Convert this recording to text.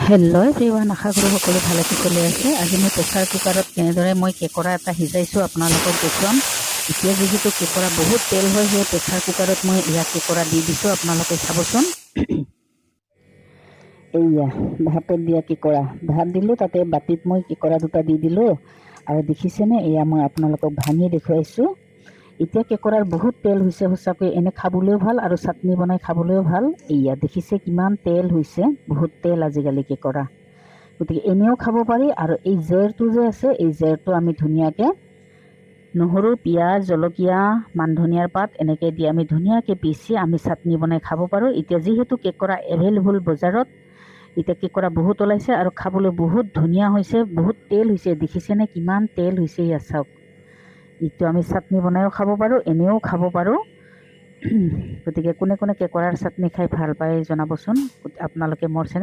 Hello' everyone, আশা কৰোঁ সকলো ভালে কুশলে আছে। আজি মই প্ৰেছাৰ কুকাৰত কেনেদৰে মই কেকৰা এটা সিজাইছোঁ আপোনালোকক দেখুৱাম। এতিয়া যিহেতু কেকৰা বহুত তেল হয়, সেই প্ৰেছাৰ কুকাৰত মই ইয়াত কেকৰা দি দিছোঁ। আপোনালোকে চাবচোন। এয়া ভাতত দিয়া কেকৰা, ভাত দিলোঁ, তাতে বাতিত মই কেকৰা দুটা দি দিলোঁ। আৰু দেখিছেনে, এয়া মই আপোনালোকক ভাঙি দেখুৱাইছোঁ। এতিয়া কেকৰাৰ বহুত তেল হৈছে, সঁচাকৈ এনে খাবলৈও ভাল আৰু চাটনি বনাই খাবলৈও ভাল। এয়া দেখিছে কিমান তেল হৈছে, বহুত তেল আজিকালি কেকৰা। গতিকে এনেও খাব পাৰি। আৰু এই জেৰটো যে আছে, এই জেৰটো আমি ধুনীয়াকৈ নহৰু, পিঁয়াজ, জলকীয়া, মান ধনিয়াৰ পাত এনেকৈ দি আমি ধুনীয়াকৈ পিচি আমি চাটনি বনাই খাব পাৰোঁ। এতিয়া যিহেতু কেকৰা এভেইলেবল বজাৰত, এতিয়া কেকৰা বহুত ওলাইছে আৰু খাবলৈ বহুত ধুনীয়া হৈছে, বহুত তেল হৈছে। দেখিছেনে কিমান তেল হৈছে, ইয়াত চাওক। এইটো আমি চাটনি বনাইও খাব পাৰোঁ, এনেও খাব পাৰোঁ। গতিকে কোনে কোনে কেকৰাৰ চাটনি খাই ভাল পায় জনাবচোন। আপোনালোকে মোৰ চেনেল